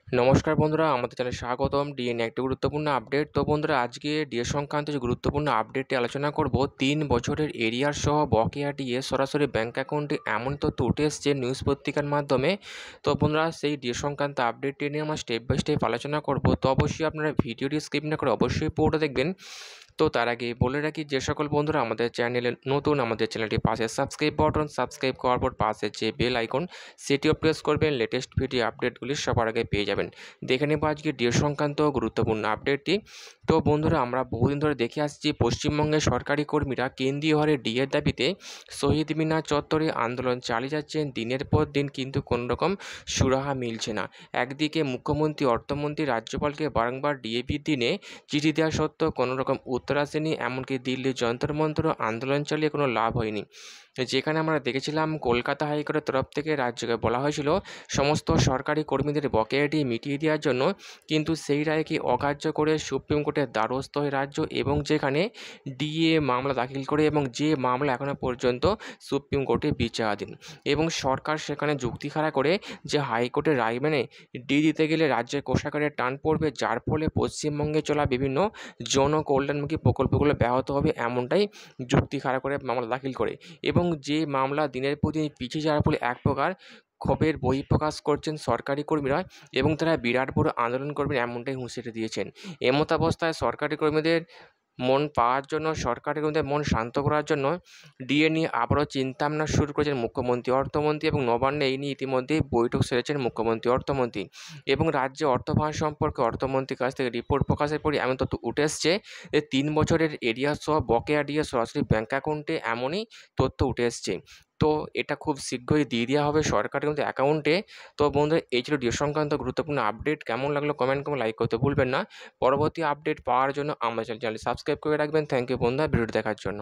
নমস্কার বন্ধুরা, আমাদের চ্যানেলে স্বাগতম। ডিএ নিয়ে একটি গুরুত্বপূর্ণ আপডেট। তো বন্ধুরা, আজকে ডিএ সংক্রান্ত যে গুরুত্বপূর্ণ আপডেটটি আলোচনা করব। 3 বছরের এরিয়ার সহ বকেয়া ডিএ সরাসরি ব্যাঙ্ক অ্যাকাউন্টে এমন তথ্য উঠে এসছে নিউজ পত্রিকার মাধ্যমে। তো বন্ধুরা, সেই ডিএ সংক্রান্ত আপডেটটি নিয়ে আমরা স্টেপ বাই স্টেপ আলোচনা করব। তো অবশ্যই আপনারা ভিডিওটি স্কিপ না করে অবশ্যই পুরোটা দেখবেন। তো তার আগে বলে রাখি, যে সকল বন্ধুরা আমাদের চ্যানেলে নতুন, আমাদের চ্যানেলটি পাশে সাবস্ক্রাইব বাটন, সাবস্ক্রাইব করার পর পাশে যে বেল আইকন সেটিও প্রেস করবেন। লেটেস্ট ভিডিও আপডেটগুলি সবার আগে পেয়ে যাবেন। দেখে নেব আজকে ডিএ সংক্রান্ত গুরুত্বপূর্ণ আপডেটটি। তো বন্ধুরা, আমরা বহুদিন ধরে দেখে আসছি পশ্চিমবঙ্গের সরকারি কর্মীরা কেন্দ্রীয় হারে ডিএর দাবিতে শহীদ মিনার চত্বরে আন্দোলন চালিয়ে যাচ্ছেন দিনের পর দিন, কিন্তু কোনো রকম সুরাহা মিলছে না। একদিকে মুখ্যমন্ত্রী, অর্থমন্ত্রী, রাজ্যপালকে বারংবার ডিএ বৃদ্ধি নিয়ে চিঠি দেওয়া সত্ত্বেও কোনো রকম উত্তর আসেনি। এমনকি দিল্লির যন্তর মন্তর আন্দোলন চালিয়ে কোনো লাভ হয়নি। যেখানে আমরা দেখেছিলাম কলকাতা হাইকোর্টের তরফ থেকে রাজ্যকে বলা হয়েছিল সমস্ত সরকারি কর্মীদের বকেয়াটি মিটিয়ে দেওয়ার জন্য, কিন্তু সেই রায়কে অগ্রাহ্য করে সুপ্রিম কোর্টের দ্বারস্থ হয়ে রাজ্য, এবং যেখানে ডিএ মামলা দাখিল করে, এবং যে মামলা এখনও পর্যন্ত সুপ্রিম কোর্টে বিচারাধীন, এবং সরকার সেখানে যুক্তি খাড়া করে যে হাইকোর্টের রায় মেনে ডি দিতে গেলে রাজ্যের কোষাগারে টান পড়বে, যার ফলে পশ্চিমবঙ্গে চলা বিভিন্ন জনকল্যাণমুখী প্রকল্পগুলো ব্যাহত হবে, এমনটাই যুক্তি খাড়া করে মামলা দাখিল করে। এবং যে মামলা দিনের পর দিন পিছিয়ে যাওয়ার ফলে এক প্রকার ক্ষোভের বহিঃপ্রকাশ করছেন সরকারি কর্মীরা, এবং তারা বিরাট বড় আন্দোলন করবেন, এমনটাই হুঁশিয়ারি দিয়েছেন। এমতাবস্থায় সরকারি কর্মীদের মন পাওয়ার জন্য, সরকারি কর্মীদের মন শান্ত করার জন্য ডিএ নিয়ে আবারও চিন্তাভাবনা শুরু করেছেন মুখ্যমন্ত্রী, অর্থমন্ত্রী, এবং নবান্নে এই নিয়ে ইতিমধ্যেই বৈঠক সেরেছেন মুখ্যমন্ত্রী, অর্থমন্ত্রী। এবং রাজ্যে অর্থভার সম্পর্কে অর্থমন্ত্রীর কাছ থেকে রিপোর্ট প্রকাশের পরই এমন তথ্য উঠে এসছে যে 3 বছরের এরিয়া সহ বকেয়া ডিএ সরাসরি ব্যাঙ্ক অ্যাকাউন্টে, এমনই তথ্য উঠে এসছে। তো এটা খুব শীঘ্রই দিয়ে দেওয়া হবে সরকারের মধ্যে অ্যাকাউন্টে। তো বন্ধুরা, এই ছিল ডিএ সংক্রান্ত গুরুত্বপূর্ণ আপডেট। কেমন লাগলো কমেন্ট করে লাইক করতে ভুলবেন না। পরবর্তী আপডেট পাওয়ার জন্য আমাদের চ্যানেলটি সাবস্ক্রাইব করে রাখবেন। থ্যাংক ইউ বন্ধুরা, ভিডিওটি দেখার জন্য।